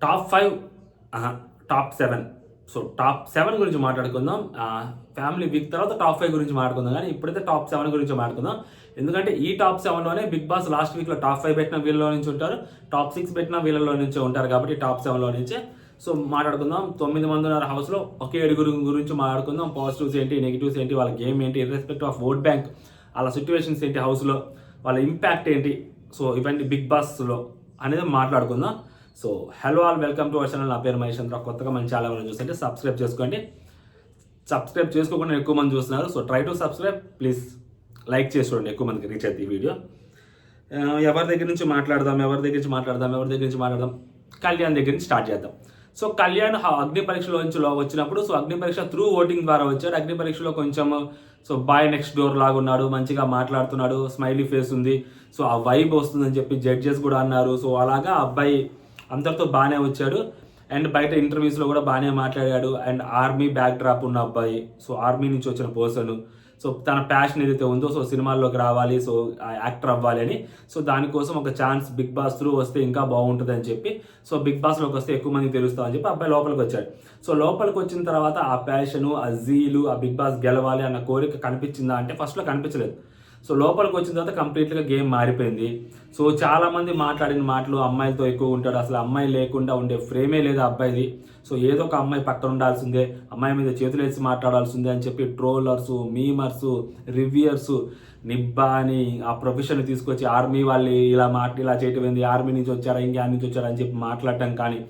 Top 5 top 7. So top 7 గురించి మాట్లాడుకుందాం. Family week తర్వాత టాప్ 5 గురించి మాట్లాడుకుందాం, కానీ ఇప్పుడైతే టాప్ 7 గురించి మాట్లాడుకుందాం. ఎందుకంటే ఈ టాప్ 7లోనే బిగ్ బాస్ లాస్ట్ వీక్లో టాప్ 5 పెట్టిన వీళ్ళలో నుంచి ఉంటారు, టాప్ 6 పెట్టిన వీళ్ళలో నుంచి ఉంటారు, కాబట్టి టాప్ 7లో నుంచే సో మాట్లాడుకుందాం. 9 మంది ఉన్నారు హౌస్లో, ఒకే 7 గురించి మాట్లాడుకుందాం. పాజిటివ్స్ ఏంటి, నెగిటివ్స్ ఏంటి, వాళ్ళ గేమ్ ఏంటి, ఇర్రెస్పెక్ట్ ఆఫ్ ఓట్ బ్యాంక్, వాళ్ళ సిచ్యువేషన్స్ ఏంటి హౌస్లో, వాళ్ళ ఇంపాక్ట్ ఏంటి, సో ఇవన్నీ బిగ్ బాస్లో అనేది మాట్లాడుకుందాం. So hello all, welcome to our channel. నా పేరు మహేష్ చంద్ర. కొత్తగా మన ఛానల్ ఎవరైనా చూస్తుంటే సబ్స్క్రైబ్ చేసుకోండి. సబ్స్క్రైబ్ చేసుకోకుండా ఎక్కువ మంది చూస్తున్నారు, so try to subscribe please. Like చేసి చూడండి, ఎక్కువ మందికి రీచ్ అవుతుంది ఈ వీడియో. ఎవరి దగ్గర నుంచి మాట్లాడదాం, కళ్యాణ్ దగ్గర నుంచి స్టార్ట్ చేద్దాం. సో కళ్యాణ్ అగ్ని పరీక్షలో నుంచి వచ్చినప్పుడు, సో అగ్ని పరీక్ష త్రూ ఓటింగ్ ద్వారా వచ్చాడు. అగ్ని పరీక్షలో కొంచెం సో బాయ్ నెక్స్ట్ డోర్ లాగా ఉన్నాడు, మంచిగా మాట్లాడుతున్నాడు, స్మైలీ ఫేస్ ఉంది, సో ఆ వైబ్ వస్తుందని చెప్పి జడ్జెస్ కూడా అన్నారు. సో అలాగా అబ్బాయి అందరితో బాగానే వచ్చాడు, అండ్ బయట ఇంటర్వ్యూస్లో కూడా బాగానే మాట్లాడాడు. అండ్ ఆర్మీ బ్యాక్ డ్రాప్ ఉన్న అబ్బాయి, సో ఆర్మీ నుంచి వచ్చిన పర్సన్, సో తన ప్యాషన్ ఏదైతే ఉందో, సో సినిమాల్లోకి రావాలి, సో యాక్టర్ అవ్వాలి అని, సో దానికోసం ఒక ఛాన్స్ బిగ్ బాస్ త్రూ వస్తే ఇంకా బాగుంటుంది అని చెప్పి, సో బిగ్ బాస్లోకి వస్తే ఎక్కువ మందికి తెలుస్తా అని చెప్పి అబ్బాయి లోపలికి వచ్చాడు. సో లోపలికి వచ్చిన తర్వాత ఆ ప్యాషను, ఆ జీలు, ఆ బిగ్ బాస్ గెలవాలి అన్న కోరిక కనిపించిందా అంటే ఫస్ట్లో కనిపించలేదు. సో లోపలికి వచ్చిన తర్వాత కంప్లీట్గా గేమ్ మారిపోయింది. సో చాలామంది మాట్లాడిన మాటలు, అమ్మాయిలతో ఎక్కువ ఉంటాడు, అసలు అమ్మాయి లేకుండా ఉండే ఫ్రేమే లేదు అబ్బాయిది, సో ఏదో ఒక అమ్మాయి పక్కన ఉండాల్సిందే, అమ్మాయి మీద చేతులు వేసి మాట్లాడాల్సిందే అని చెప్పి ట్రోలర్సు, మీమర్స్, రివ్యూయర్స్, నిబ్బా అని ఆ ప్రొఫెషన్ తీసుకొచ్చి ఆర్మీ వాళ్ళు ఇలా చేయటం ఏంది, ఆర్మీ నుంచి వచ్చారా, ఇండియా నుంచి వచ్చారా అని చెప్పి మాట్లాడటం కానీ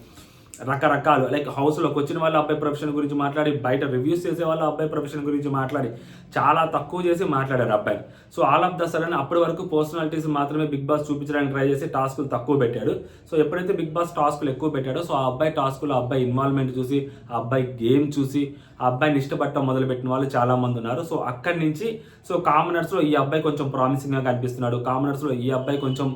రకరకాలు, లైక్ హౌస్లోకి వచ్చిన వాళ్ళు అబ్బాయి ప్రొఫెషన్ గురించి మాట్లాడి, బయట రివ్యూస్ చేసే వాళ్ళు అబ్బాయి ప్రొఫెషన్ గురించి మాట్లాడి చాలా తక్కువ చేసి మాట్లాడారు అబ్బాయి. So all of the sudden అప్పటి వరకు పర్సనాలిటీస్ మాత్రమే బిగ్ బాస్ చూపించడానికి ట్రై చేసి టాస్కులు తక్కువ పెట్టాడు. సో ఎప్పుడైతే బిగ్ బాస్ టాస్కులు ఎక్కువ పెట్టాడో, సో ఆ అబ్బాయి టాస్కులు, ఆ అబ్బాయి ఇన్వాల్వ్మెంట్ చూసి, ఆ అబ్బాయి గేమ్ చూసి ఆ అబ్బాయిని ఇష్టపడటం మొదలుపెట్టిన వాళ్ళు చాలా మంది ఉన్నారు. సో అక్కడి నుంచి సో కామనర్స్లో ఈ అబ్బాయి కొంచెం ప్రామిసింగ్గా కనిపిస్తున్నాడు, కామనర్స్లో ఈ అబ్బాయి కొంచెం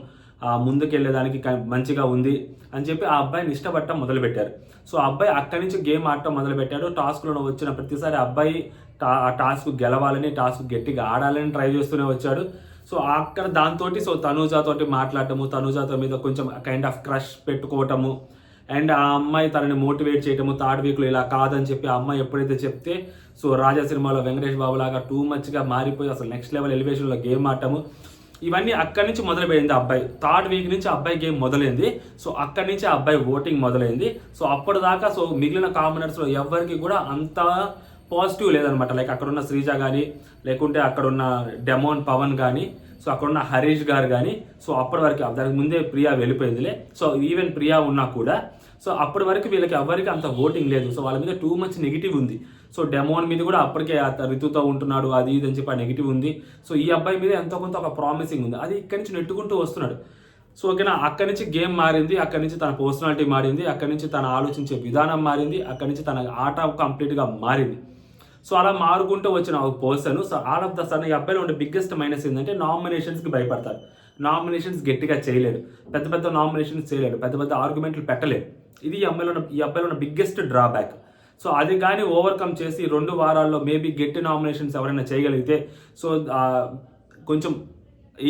ముందుకెళ్ళేదానికి మంచిగా ఉంది అని చెప్పి ఆ అబ్బాయిని ఇష్టపడటం మొదలుపెట్టారు. సో ఆ అబ్బాయి అక్కడి నుంచి గేమ్ ఆడటం మొదలుపెట్టాడు. టాస్క్లో వచ్చిన ప్రతిసారి అబ్బాయి ఆ టాస్క్ గెలవాలని, టాస్క్ గట్టిగా ఆడాలని ట్రై చేస్తూనే వచ్చాడు. సో అక్కడ దాంతో సో తనూజాతోటి మాట్లాడటము, తనూజాతో మీద కొంచెం కైండ్ ఆఫ్ క్రష్ పెట్టుకోవటము, అండ్ ఆ అమ్మాయి తనని మోటివేట్ చేయటము, థర్డ్ వీక్లో ఇలా కాదని చెప్పి ఆ అమ్మాయి ఎప్పుడైతే చెప్తే, సో రాజా సినిమాలో వెంకటేష్ బాబు లాగా టూ మచ్గా మారిపోయి అసలు నెక్స్ట్ లెవెల్ ఎలివేషన్లో గేమ్ ఆడటము, ఇవన్నీ అక్కడి నుంచి మొదలుపోయింది అబ్బాయి. థర్డ్ వీక్ నుంచి అబ్బాయి గేమ్ మొదలైంది. సో అక్కడి నుంచి అబ్బాయి ఓటింగ్ మొదలైంది. సో అప్పటిదాకా సో మిగిలిన కామనర్స్లో ఎవరికి కూడా అంత పాజిటివ్ లేదనమాట. లైక్ అక్కడున్న శ్రీజ కానీ, లేకుంటే అక్కడున్న డెమోన్ పవన్ కానీ, సో అక్కడున్న హరీష్ గారు కానీ, సో అప్పటి వరకు దానికి ముందే ప్రియా వెళ్ళిపోయిందిలే. సో ఈవెన్ ప్రియా ఉన్నా కూడా సో అప్పటి వరకు వీళ్ళకి ఎవరికి అంత ఓటింగ్ లేదు. సో వాళ్ళ మీద టూ మచ్ నెగిటివ్ ఉంది. సో డెమోన్ మీద కూడా అప్పటికే ఋతుతో ఉంటున్నాడు, అది ఇది అని చెప్పి ఆ నెగిటివ్ ఉంది. సో ఈ అబ్బాయి మీద ఎంతో కొంత ఒక ప్రామిసింగ్ ఉంది, అది ఇక్కడి నుంచి నెట్టుకుంటూ వస్తున్నాడు. సో ఓకేనా, అక్కడి నుంచి గేమ్ మారింది, అక్కడి నుంచి తన పర్సనాలిటీ మారింది, అక్కడి నుంచి తన ఆలోచించే విధానం మారింది, అక్కడి నుంచి తన ఆట కంప్లీట్గా మారింది. సో అలా మారుకుంటూ వచ్చిన ఒక person, so all of the sudden ఈ అబ్బాయిలో ఉండే బిగ్గెస్ట్ మైనస్ ఏంటంటే నామినేషన్స్కి భయపడతారు. నామినేషన్స్ గట్టిగా చేయలేడు, పెద్ద పెద్ద నామినేషన్స్ చేయలేడు, పెద్ద పెద్ద ఆర్గ్యుమెంట్లు పెట్టలేడు. ఇది ఈ అబ్బాయిలో ఉన్న బిగ్గెస్ట్ డ్రాబ్యాక్. సో అది కానీ ఓవర్కమ్ చేసి 2 వారాల్లో మేబీ గట్టి నామినేషన్స్ ఎవరైనా చేయగలిగితే, సో కొంచెం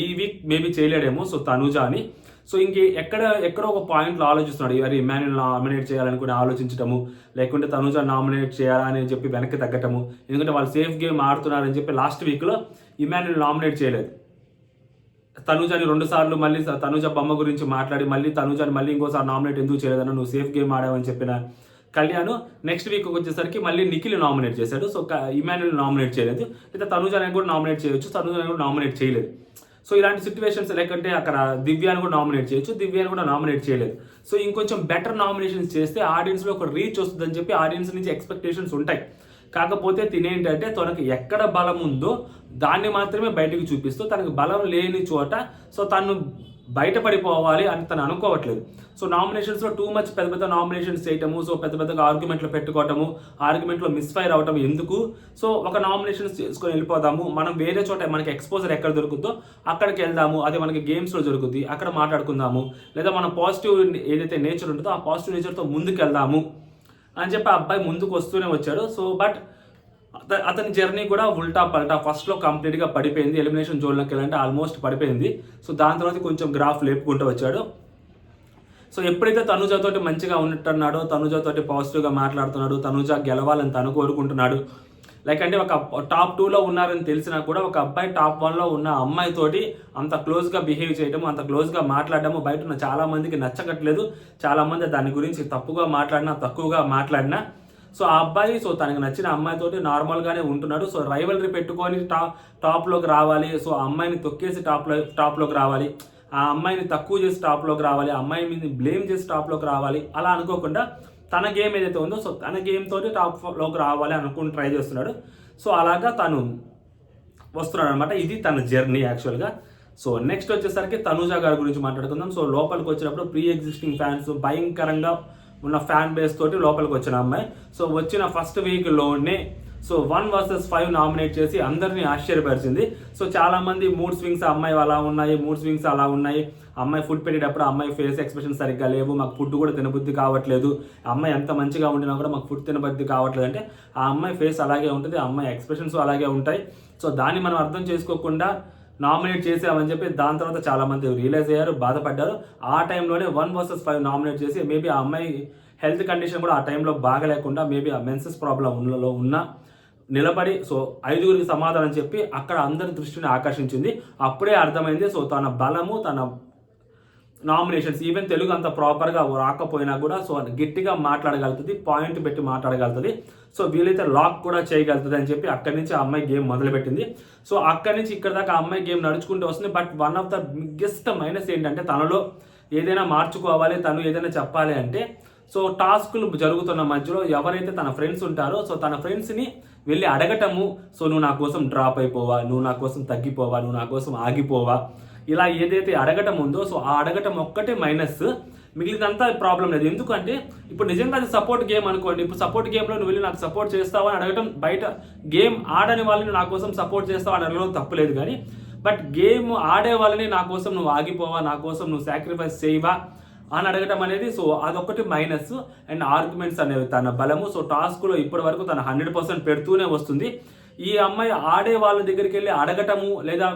ఈ వీక్ మేబీ చేయలేడేమో సో తనూజ అని. సో ఎక్కడో ఒక పాయింట్లో ఆలోచిస్తున్నాడు, ఎవరి ఇమాన్యుల్ నామినేట్ చేయాలనుకుని ఆలోచించటము, లేకుంటే తనూజ నామినేట్ చేయాలా అని చెప్పి వెనక్కి తగ్గటము. ఎందుకంటే వాళ్ళు సేఫ్ గేమ్ ఆడుతున్నారని చెప్పి లాస్ట్ వీక్లో ఇమాన్యుల్ నామినేట్ చేయలేదు. తనూజని 2 సార్లు మళ్ళీ తనూజ బొమ్మ గురించి మాట్లాడి మళ్ళీ తనూజని మళ్ళీ ఇంకోసారి నామినేట్ ఎందుకు చేయలేదన్న, నువ్వు సేఫ్ గేమ్ ఆడావని చెప్పిన కళ్యాణ్ నెక్స్ట్ వీక్ వచ్చేసరికి మళ్ళీ నిఖిల్ నామినేట్ చేశాడు. సో ఇమాన్యుల్ నామినేట్ చేయలేదు, లేదా తనూజని కూడా నామినేట్ చేయొచ్చు, తనూజని కూడా నామినేట్ చేయలేదు. సో ఇలాంటి సిచ్యువేషన్స్, లేకుంటే అక్కడ దివ్యాన్ని కూడా నామినేట్ చేయొచ్చు, దివ్యాన్ని కూడా నామినేట్ చేయలేదు. సో ఇంకొంచెం బెటర్ నామినేషన్స్ చేస్తే ఆడియన్స్లో ఒక రీచ్ వస్తుందని చెప్పి ఆడియన్స్ నుంచి ఎక్స్పెక్టేషన్స్ ఉంటాయి. కాకపోతే తినేంటంటే తనకు ఎక్కడ బలం ఉందో దాన్ని మాత్రమే బయటకు చూపిస్తూ, తనకు బలం లేని చోట సో తను బయటపడిపోవాలి అని తను అనుకోవట్లేదు. సో నామినేషన్స్లో టూ మచ్ పెద్ద పెద్ద నామినేషన్స్ చేయటము, సో పెద్ద పెద్దగా ఆర్గ్యుమెంట్లు పెట్టుకోవటము, ఆర్గ్యుమెంట్లో మిస్ఫైర్ అవటం ఎందుకు, సో ఒక నామినేషన్స్ చేసుకొని వెళ్ళిపోదాము, మనం వేరే చోట మనకి ఎక్స్పోజర్ ఎక్కడ దొరుకుతుందో అక్కడికి వెళ్దాము, అది మనకి గేమ్స్లో దొరుకుతుంది, అక్కడ మాట్లాడుకుందాము, లేదా మన పాజిటివ్ ఏదైతే నేచర్ ఉంటుందో ఆ పాజిటివ్ నేచర్తో ముందుకు వెళ్దాము అని చెప్పి ఆ అబ్బాయి ముందుకు వస్తూనే వచ్చాడు. సో బట్ అతని జర్నీ కూడా ఉల్టా పల్టా. ఫస్ట్లో కంప్లీట్గా పడిపోయింది, ఎలిమినేషన్ జోన్లోకి వెళ్ళాలంటే ఆల్మోస్ట్ పడిపోయింది. సో దాని తర్వాత కొంచెం గ్రాఫ్ లేపుకుంటూ వచ్చాడు. సో ఎప్పుడైతే తనుజతోటి మంచిగా ఉన్నట్టున్నాడో, తనుజతోటి పాజిటివ్గా మాట్లాడుతున్నాడు, తనుజ గెలవాలని తను కోరుకుంటున్నాడు. లైక్ అంటే ఒక టాప్ 2లో ఉన్నారని తెలిసినా కూడా ఒక అబ్బాయి టాప్ 1లో ఉన్న అమ్మాయితోటి అంత క్లోజ్గా బిహేవ్ చేయడము, అంత క్లోజ్గా మాట్లాడడము బయట ఉన్న చాలామందికి నచ్చగట్లేదు. చాలామంది దాని గురించి తప్పుగా మాట్లాడినా, తక్కువగా మాట్లాడినా సో ఆ అబ్బాయి సో తనకు నచ్చిన అమ్మాయితోటి నార్మల్గానే ఉంటున్నాడు. సో రైవలరీ పెట్టుకొని టాప్లోకి రావాలి, సో ఆ అమ్మాయిని తొక్కేసి టాప్లోకి రావాలి, ఆ అమ్మాయిని తక్కువ చేసి టాప్లోకి రావాలి, ఆ అమ్మాయి మీద బ్లేమ్ చేసి టాప్లోకి రావాలి, అలా అనుకోకుండా తన గేమ్ ఏదైతే ఉందో సో తన గేమ్ తోటి టాప్లోకి రావాలి అనుకుని ట్రై చేస్తున్నాడు. సో అలాగా తను వస్తున్నాడు అనమాట. ఇది తన జర్నీ యాక్చువల్గా. సో నెక్స్ట్ వచ్చేసరికి తనుజ గారి గురించి మాట్లాడుకుందాం. సో లోపలికి వచ్చినప్పుడు ప్రీ ఎగ్జిస్టింగ్ ఫ్యాన్స్ భయంకరంగా ఉన్న ఫ్యాన్ బేస్ తోటి లోపలికి వచ్చిన అమ్మాయి. సో వచ్చిన ఫస్ట్ వీక్లోనే సో 1 vs 5 నామినేట్ చేసి అందరినీ ఆశ్చర్యపరిచింది. సో చాలామంది మూడ్ స్వింగ్స్ అమ్మాయి అలా ఉన్నాయి, మూడ్ స్వింగ్స్ అలా ఉన్నాయి, అమ్మాయి ఫుడ్ పెట్టేటప్పుడు అమ్మాయి ఫేస్ ఎక్స్ప్రెషన్ సరిగ్గా లేవు, మాకు ఫుడ్ కూడా తినబుద్ధి కావట్లేదు, అమ్మాయి ఎంత మంచిగా ఉండినా కూడా మాకు ఫుడ్ తినబుద్ధి కావట్లేదు అంటే ఆ అమ్మాయి ఫేస్ అలాగే ఉంటుంది, ఆ అమ్మాయి ఎక్స్ప్రెషన్స్ అలాగే ఉంటాయి. సో దాన్ని మనం అర్థం చేసుకోకుండా నామినేట్ చేసామని చెప్పి దాని తర్వాత చాలామంది రియలైజ్ అయ్యారు, బాధపడ్డారు. ఆ టైంలోనే 1 vs 5 నామినేట్ చేసి మేబీ ఆ అమ్మాయి హెల్త్ కండిషన్ కూడా ఆ టైంలో బాగలేకుండా మేబీ ఆ మెన్సెస్ ప్రాబ్లంలో ఉన్న నిలబడి సో 5గురికి సమాధానం చెప్పి అక్కడ అందరి దృష్టిని ఆకర్షించింది. అప్పుడే అర్థమైంది సో తన బలము, తన నామినేషన్స్ ఈవెన్ తెలుగు అంత ప్రాపర్గా రాకపోయినా కూడా సో గట్టిగా మాట్లాడగలుగుతుంది, పాయింట్ పెట్టి మాట్లాడగలుగుతుంది, సో వీలైతే లాక్ కూడా చేయగలుగుతుంది అని చెప్పి అక్కడి నుంచి ఆ అమ్మాయి గేమ్ మొదలుపెట్టింది. సో అక్కడి నుంచి ఇక్కడ దాకా ఆ అమ్మాయి గేమ్ నడుచుకుంటూ వస్తుంది. But one of the biggest minus ఏంటంటే తనలో ఏదైనా మార్చుకోవాలి, తను ఏదైనా చెప్పాలి అంటే సో టాస్కులు జరుగుతున్న మధ్యలో ఎవరైతే తన ఫ్రెండ్స్ ఉంటారో సో తన ఫ్రెండ్స్ని వెళ్ళి అడగటము, సో నువ్వు నా కోసం డ్రాప్ అయిపోవా, నువ్వు నా కోసం తగ్గిపోవా, నువ్వు నా కోసం ఆగిపోవా, ఇలా ఏదైతే అడగటం ఉందో సో ఆ అడగటం ఒక్కటే మైనస్, మిగిలినంతా ప్రాబ్లం లేదు. ఎందుకంటే ఇప్పుడు నిజంగా అది సపోర్ట్ గేమ్ అనుకోండి, ఇప్పుడు సపోర్ట్ గేమ్లో నువ్వు వెళ్ళి నాకు సపోర్ట్ చేస్తావా అని అడగటం, బయట గేమ్ ఆడని వాళ్ళని నా కోసం సపోర్ట్ చేస్తావా అని అడగడం తప్పులేదు. కానీ బట్ గేమ్ ఆడే వాళ్ళని నా కోసం నువ్వు ఆగిపోవా, నా కోసం నువ్వు సాక్రిఫైస్ చేయవా అని అడగటం అనేది సో అదొకటి మైనస్. అండ్ ఆర్గ్యుమెంట్స్ అనేవి తన బలము. సో టాస్క్లో ఇప్పటి వరకు తన 100% పెడుతూనే వస్తుంది. ఈ అమ్మాయి ఆడే వాళ్ళ దగ్గరికి వెళ్ళి అడగటము లేదా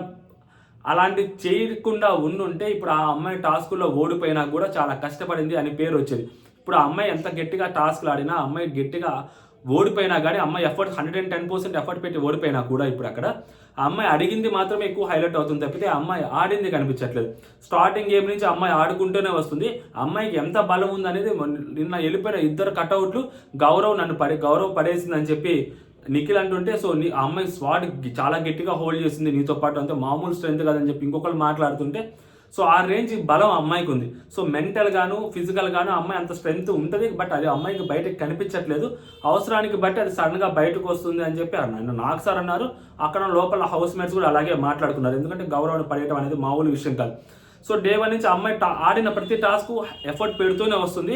అలాంటి చేయకుండా ఉండుంటే ఇప్పుడు ఆ అమ్మాయి టాస్కుల్లో ఓడిపోయినా కూడా చాలా కష్టపడింది అని పేరు వచ్చేది. ఇప్పుడు ఆ అమ్మాయి ఎంత గట్టిగా టాస్క్లు ఆడినా, అమ్మాయి గట్టిగా ఓడిపోయినా కానీ అమ్మాయి 110% ఎఫర్ట్ పెట్టి ఓడిపోయినా కూడా ఇప్పుడు అక్కడ ఆ అమ్మాయి అడిగింది మాత్రమే ఎక్కువ హైలైట్ అవుతుంది తప్పితే ఆ అమ్మాయి ఆడింది కనిపించట్లేదు. స్టార్టింగ్ గేమ్ నుంచి అమ్మాయి ఆడుకుంటూనే వస్తుంది. అమ్మాయికి ఎంత బలం ఉందనేది నిన్న వెళ్ళిపోయిన 2 కటౌట్లు గౌరవ్ పడేసిందని చెప్పి నిఖిల్ అంటుంటే సో ఆ అమ్మాయి స్వాట్ చాలా గట్టిగా హోల్డ్ చేసింది నీతో పాటు, అంతే మామూలు స్ట్రెంత్ కాదని చెప్పి ఇంకొకరు మాట్లాడుతుంటే సో ఆ రేంజ్ బలం అమ్మాయికి ఉంది. సో మెంటల్ గాను ఫిజికల్ గాను అమ్మాయి అంత స్ట్రెంత్ ఉంటుంది. బట్ అది అమ్మాయికి బయటకు కనిపించట్లేదు. అవసరానికి బట్టి అది సడన్గా బయటకు వస్తుంది అని చెప్పి నాకు సార్ అన్నారు. అక్కడ లోపల హౌస్ మేట్స్ కూడా అలాగే మాట్లాడుకున్నారు. ఎందుకంటే గౌరవాన్ని పడేయడం అనేది మామూలు విషయం కాదు. సో డే 1 నుంచి అమ్మాయి ఆడిన ప్రతి టాస్క్ ఎఫర్ట్ పెడుతూనే వస్తుంది.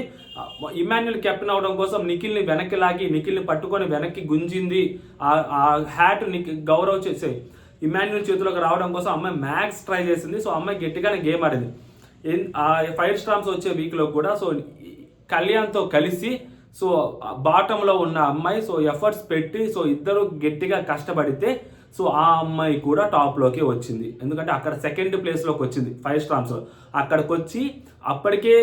ఇమాన్యుల్ కెప్టెన్ అవడం కోసం నిఖిల్ని వెనక్కి లాగి, నిఖిల్ని పట్టుకొని వెనక్కి గుంజింది. ఆ హ్యాట్ గౌరవ్ చేసే ఇమాన్యుల్ చేతిలోకి రావడం కోసం అమ్మాయి మ్యాక్స్ ట్రై చేసింది. సో అమ్మాయి గట్టిగానే గేమ్ ఆడింది. ఫైర్ స్టార్మ్స్ వచ్చే వీక్లో కూడా సో కళ్యాణ్తో కలిసి సో బాటంలో ఉన్న అమ్మాయి సో ఎఫర్ట్స్ పెట్టి సో ఇద్దరు గట్టిగా కష్టపడితే సో ఆ అమ్మాయి కూడా టాప్లోకి వచ్చింది. ఎందుకంటే అక్కడ 2nd ప్లేస్లోకి వచ్చింది ఫైర్ స్టార్మ్స్లో. అక్కడికి వచ్చి అప్పటికే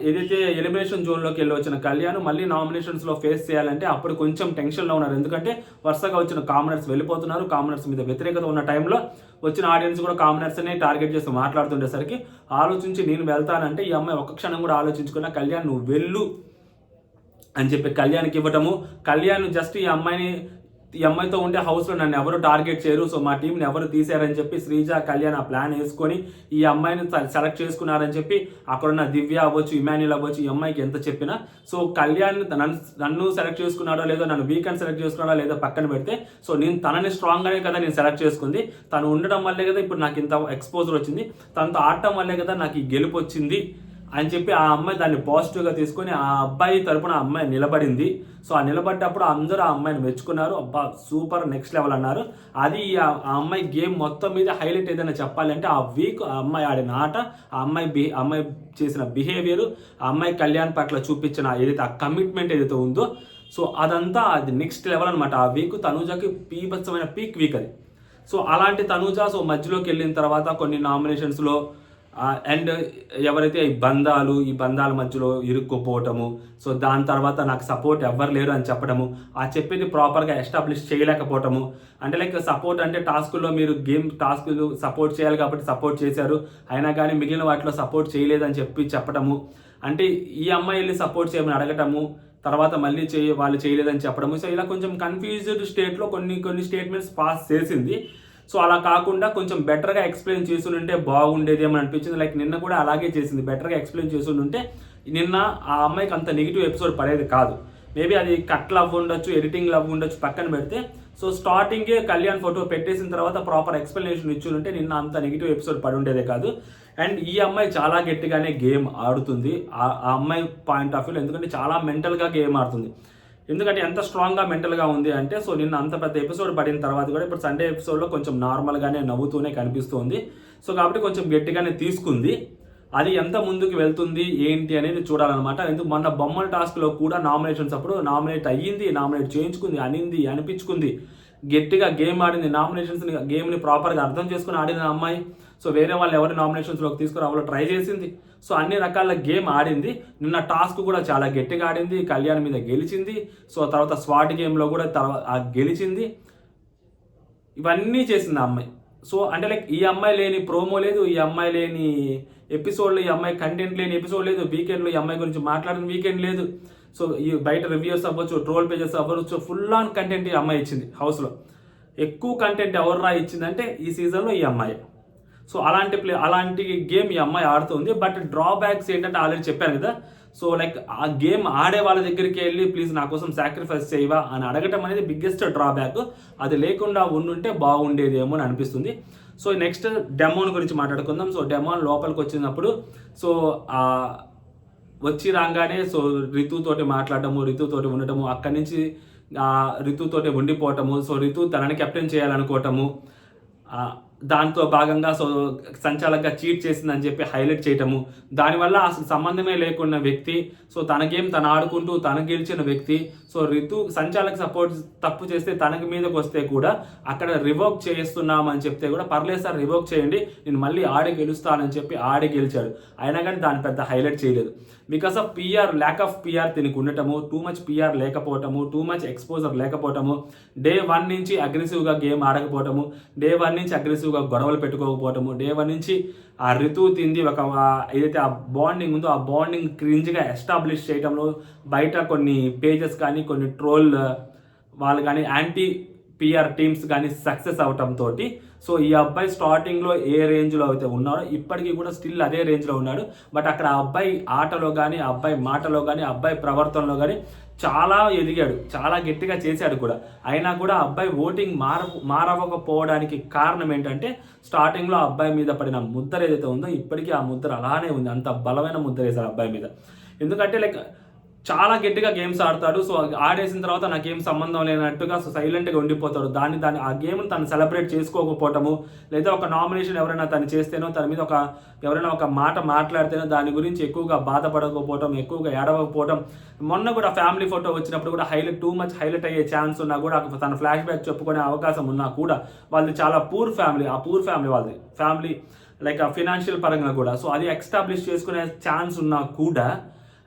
ఏదైతే ఎలిమినేషన్ జోన్లోకి వెళ్ళి వచ్చిన కళ్యాణ్ మళ్ళీ నామినేషన్స్లో ఫేస్ చేయాలంటే అప్పుడు కొంచెం టెన్షన్లో ఉన్నారు. ఎందుకంటే వరుసగా వచ్చిన కామనర్స్ వెళ్ళిపోతున్నారు. కామనర్స్ మీద వ్యతిరేకత ఉన్న టైంలో వచ్చిన ఆడియన్స్ కూడా కామనర్స్ని టార్గెట్ చేసి మాట్లాడుతుండేసరికి ఆలోచించి నేను వెళ్తానంటే ఈ అమ్మాయి ఒక్క క్షణం కూడా ఆలోచించుకున్న కళ్యాణ్ నువ్వు వెళ్ళు అని చెప్పి కళ్యాణ్కి ఇవ్వటము. కళ్యాణ్ జస్ట్ ఈ అమ్మాయితో ఉండే హౌస్లో నన్ను ఎవరు టార్గెట్ చేయరు, సో మా టీంని ఎవరు తీసారని చెప్పి శ్రీజ కళ్యాణ్ ఆ ప్లాన్ వేసుకొని ఈ అమ్మాయిని సెలెక్ట్ చేసుకున్నారని చెప్పి అక్కడున్న దివ్య అవ్వచ్చు, ఇమాన్యుల్ అవ్వచ్చు, ఈ అమ్మాయికి ఎంత చెప్పినా సో కళ్యాణ్ నన్ను సెలెక్ట్ చేసుకున్నాడో లేదో, నన్ను వీకెండ్ సెలెక్ట్ చేసుకున్నాడో లేదో పక్కన పెడితే సో నేను తనని స్ట్రాంగ్గానే కదా నేను సెలెక్ట్ చేసుకుంది. తను ఉండడం వల్లే కదా ఇప్పుడు నాకు ఇంత ఎక్స్పోజర్ వచ్చింది, తనతో ఆడటం వల్లే కదా నాకు ఈ గెలుపు వచ్చింది అని చెప్పి ఆ అమ్మాయి దాన్ని పాజిటివ్గా తీసుకొని ఆ అబ్బాయి తరపున ఆ అమ్మాయి నిలబడింది. సో ఆ నిలబడ్డప్పుడు అందరూ ఆ అమ్మాయిని మెచ్చుకున్నారు. అబ్బా సూపర్ నెక్స్ట్ లెవెల్ అన్నారు. అది ఆ అమ్మాయి గేమ్ మొత్తం మీద హైలైట్ ఏదైనా చెప్పాలంటే ఆ వీక్ ఆ అమ్మాయి ఆడిన ఆట, ఆ అమ్మాయి చేసిన బిహేవియర్, ఆ అమ్మాయి కళ్యాణ్ పట్ల చూపించిన ఏదైతే ఆ కమిట్మెంట్ ఏదైతే ఉందో సో అదంతా అది నెక్స్ట్ లెవెల్ అనమాట. ఆ వీక్ తనూజకి పీక్ వీక్ అది. సో అలాంటి తనూజ సో మధ్యలోకి వెళ్ళిన తర్వాత కొన్ని నామినేషన్స్లో అండ్ ఎవరైతే ఈ బంధాల మధ్యలో ఇరుక్కుపోవటము, సో దాని తర్వాత నాకు సపోర్ట్ ఎవ్వరు లేరు అని చెప్పడము, ఆ చెప్పింది ప్రాపర్గా ఎస్టాబ్లిష్ చేయలేకపోవటము. అంటే లైక్ సపోర్ట్ అంటే టాస్కుల్లో మీరు గేమ్ టాస్కులు సపోర్ట్ చేయాలి కాబట్టి సపోర్ట్ చేశారు, అయినా కానీ మిగిలిన వాటిలో సపోర్ట్ చేయలేదని చెప్పడము. అంటే ఈ అమ్మాయి వెళ్ళి సపోర్ట్ చేయమని అడగటము, తర్వాత మళ్ళీ వాళ్ళు చేయలేదని చెప్పడము. సో ఇలా కొంచెం కన్ఫ్యూజ్డ్ స్టేట్లో కొన్ని స్టేట్మెంట్స్ పాస్ చేసింది. సో అలా కాకుండా కొంచెం బెటర్గా ఎక్స్ప్లెయిన్ చేస్తుంటే బాగుండేది ఏమని అనిపించింది. లైక్ నిన్న కూడా అలాగే చేసింది, బెటర్గా ఎక్స్ప్లెయిన్ చేస్తుంటే నిన్న ఆ అమ్మాయికి అంత నెగిటివ్ ఎపిసోడ్ పడేది కాదు. మేబీ అది కట్ లవ్ ఉండొచ్చు, ఎడిటింగ్ లవ్ ఉండొచ్చు, పక్కన పెడితే సో స్టార్టింగే కళ్యాణ్ ఫోటో పెట్టేసిన తర్వాత ప్రాపర్ ఎక్స్ప్లెనేషన్ ఇచ్చుంటే నిన్న అంత నెగిటివ్ ఎపిసోడ్ పడి ఉండేదే కాదు. అండ్ ఈ అమ్మాయి చాలా గట్టిగానే గేమ్ ఆడుతుంది ఆ అమ్మాయి పాయింట్ ఆఫ్ వ్యూలో, ఎందుకంటే చాలా మెంటల్గా గేమ్ ఆడుతుంది. ఎందుకంటే ఎంత స్ట్రాంగ్గా మెంటల్గా ఉంది అంటే సో నిన్న అంత పెద్ద ఎపిసోడ్ పడిన తర్వాత కూడా ఇప్పుడు సండే ఎపిసోడ్లో కొంచెం నార్మల్గానే నవ్వుతూనే కనిపిస్తుంది. సో కాబట్టి కొంచెం గట్టిగానే తీసుకుంది. అది ఎంత ముందుకు వెళ్తుంది ఏంటి అనేది చూడాలన్నమాట. ఎందుకు మొన్న బొమ్మల టాస్క్లో కూడా నామినేషన్స్ అప్పుడు నామినేట్ అయ్యింది, నామినేట్ చేయించుకుంది, అనిపించుకుంది, గట్టిగా గేమ్ ఆడింది, గేమ్ని ప్రాపర్గా అర్థం చేసుకుని ఆడింది అమ్మాయి. సో వేరే వాళ్ళు ఎవరి నామినేషన్స్లోకి తీసుకురావాలో ట్రై చేసింది. సో అన్ని రకాల గేమ్ ఆడింది. నిన్న టాస్క్ కూడా చాలా గట్టిగా ఆడింది, కళ్యాణ్ మీద గెలిచింది. సో తర్వాత స్వాట్ గేమ్లో కూడా గెలిచింది. ఇవన్నీ చేసింది ఆ అమ్మాయి. సో అంటే లైక్ ఈ అమ్మాయి లేని ప్రోమో లేదు, ఈ అమ్మాయి లేని ఎపిసోడ్లో, ఈ అమ్మాయి కంటెంట్ లేని ఎపిసోడ్ లేదు, వీకెండ్లో ఈ అమ్మాయి గురించి మాట్లాడిన వీకెండ్ లేదు. సో ఈ బయట రివ్యూస్ అవ్వచ్చు, ట్రోల్ పేజెస్ అవ్వచ్చు, ఫుల్ ఆన్ కంటెంట్ ఈ అమ్మాయి ఇచ్చింది హౌస్లో. ఎక్కువ కంటెంట్ ఎవర్రా ఇచ్చిందంటే ఈ సీజన్లో ఈ అమ్మాయి. సో అలాంటి గేమ్ ఈ అమ్మాయి ఆడుతుంది. బట్ డ్రాబ్యాక్స్ ఏంటంటే ఆల్రెడీ చెప్పాను కదా. సో లైక్ ఆ గేమ్ ఆడే వాళ్ళ దగ్గరికి వెళ్ళి ప్లీజ్ నా కోసం సాక్రిఫైస్ చేయవా అని అడగటం అనేది బిగ్గెస్ట్ డ్రాబ్యాక్. అది లేకుండా ఉండుంటే బాగుండేదేమో అని అనిపిస్తుంది. సో నెక్స్ట్ డెమోన్ గురించి మాట్లాడుకుందాం. సో డెమోన్ లోపలికి వచ్చినప్పుడు సో వచ్చి రాగానే సో రితుతోటి మాట్లాడటము, రితుతోటి ఉండటము, అక్కడి నుంచి రితుతోటి ఉండిపోవటము, సో రితు తనని కెప్టెన్ చేయాలనుకోవటము, దాంతో భాగంగా సో సంచాలకంగా చీట్ చేసిందని చెప్పి హైలైట్ చేయటము, దానివల్ల అసలు సంబంధమే లేకున్న వ్యక్తి సో తన గేమ్ తను ఆడుకుంటూ తను గెలిచిన వ్యక్తి సో రితు సంచాలక సపోర్ట్ తప్పు చేస్తే తనకి మీదకి వస్తే కూడా అక్కడ రివోక్ చేస్తున్నామని చెప్తే కూడా పర్లేదు సార్ రివోక్ చేయండి, నేను మళ్ళీ ఆడి గెలుస్తానని చెప్పి ఆడి గెలిచాడు. అయినా కానీ దాన్ని పెద్ద హైలైట్ చేయలేదు. Because of lack of PR తినికి ఉండటము, టూ మచ్ పిఆర్ లేకపోవటము, టూ మచ్ ఎక్స్పోజర్ లేకపోవటము, డే 1 నుంచి అగ్రెసివ్గా గేమ్ ఆడకపోవటము, డే 1 నుంచి అగ్రెసివ్గా గొడవలు పెట్టుకోకపోవటము, డే 1 నుంచి ఆ రితు తింది ఒక ఏదైతే ఆ బాండింగ్ ఉందో ఆ బాండింగ్ క్రింజ్గా ఎస్టాబ్లిష్ చేయడంలో బయట కొన్ని పేజెస్ కానీ కొన్ని ట్రోల్ వాళ్ళు కానీ యాంటీ పిఆర్ టీమ్స్ కానీ సక్సెస్ అవటంతో సో ఈ అబ్బాయి స్టార్టింగ్లో ఏ రేంజ్లో అయితే ఉన్నాడో ఇప్పటికీ కూడా స్టిల్ అదే రేంజ్లో ఉన్నాడు. బట్ అక్కడ ఆ అబ్బాయి ఆటలో కానీ, ఆ అబ్బాయి మాటలో కానీ, ఆ అబ్బాయి ప్రవర్తనలో కానీ చాలా ఎదిగాడు, చాలా గట్టిగా చేశాడు కూడా. అయినా కూడా ఆ అబ్బాయి ఓటింగ్ మారవకపోవడానికి కారణం ఏంటంటే స్టార్టింగ్లో ఆ అబ్బాయి మీద పడిన ముద్ర ఏదైతే ఉందో ఇప్పటికీ ఆ ముద్ర అలానే ఉంది. అంత బలమైన ముద్ర వేశారు అబ్బాయి మీద. ఎందుకంటే లైక్ చాలా గట్టిగా గేమ్స్ ఆడతాడు. సో ఆడేసిన తర్వాత నాకేం సంబంధం లేనట్టుగా సో సైలెంట్గా ఉండిపోతాడు. ఆ గేమ్ని తను సెలబ్రేట్ చేసుకోకపోవటము, లేదా ఒక నామినేషన్ ఎవరైనా తను చేస్తేనో తన మీద ఎవరైనా ఒక మాట మాట్లాడితేనో దాని గురించి ఎక్కువగా బాధపడకపోవటం, ఎక్కువగా ఏడవకపోవటం. మొన్న కూడా ఫ్యామిలీ ఫోటో వచ్చినప్పుడు కూడా టూ మచ్ హైలైట్ అయ్యే ఛాన్స్ ఉన్నా కూడా తన ఫ్లాష్ బ్యాక్ చెప్పుకునే అవకాశం ఉన్నా కూడా వాళ్ళది చాలా పూర్ ఫ్యామిలీ, ఆ పూర్ ఫ్యామిలీ వాళ్ళది ఫ్యామిలీ లైక్ ఫినాన్షియల్ పరంగా కూడా సో అది ఎస్టాబ్లిష్ చేసుకునే ఛాన్స్ ఉన్నా కూడా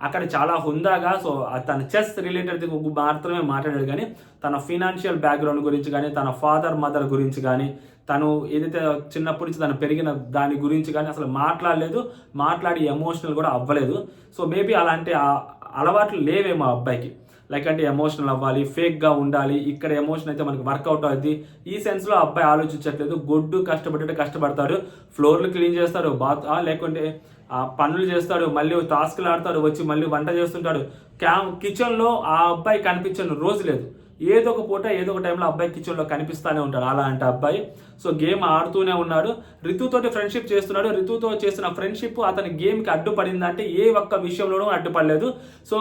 అక్కడ చాలా హుందాగా సో తన చెస్ రిలేటెడ్ మాత్రమే మాట్లాడాడు. కానీ తన ఫినాన్షియల్ బ్యాక్గ్రౌండ్ గురించి కానీ, తన ఫాదర్ మదర్ గురించి కానీ, తను ఏదైతే చిన్నప్పటి నుంచి తను పెరిగిన దాని గురించి కానీ అసలు మాట్లాడి ఎమోషనల్ కూడా అవ్వలేదు. సో మేబీ అలాంటి అలవాట్లు లేవేమో అబ్బాయికి. లైక్ అంటే ఎమోషనల్ అవ్వాలి, ఫేక్గా ఉండాలి, ఇక్కడ ఎమోషన్ అయితే మనకి వర్కౌట్ అవుద్ది, ఈ సెన్స్లో అబ్బాయి ఆలోచించట్లేదు. గొడ్డు కష్టపడతాడు, ఫ్లోర్లు క్లీన్ చేస్తాడు, లేకుంటే పనులు చేస్తాడు, మళ్ళీ టాస్క్లు ఆడతాడు, వచ్చి మళ్ళీ వంట చేస్తుంటాడు. కిచెన్లో ఆ అబ్బాయి కనిపించని రోజు లేదు. ఏదో ఒక పూట ఏదో ఒక టైంలో అబ్బాయి కిచెన్లో కనిపిస్తూనే ఉంటాడు. అలాంటి అబ్బాయి సో గేమ్ ఆడుతూనే ఉన్నాడు. రితుతోటి ఫ్రెండ్షిప్ చేస్తున్నాడు. రితుతో చేసిన ఫ్రెండ్షిప్ అతని గేమ్కి అడ్డుపడిందంటే ఏ ఒక్క విషయంలోనూ అడ్డుపడలేదు. సో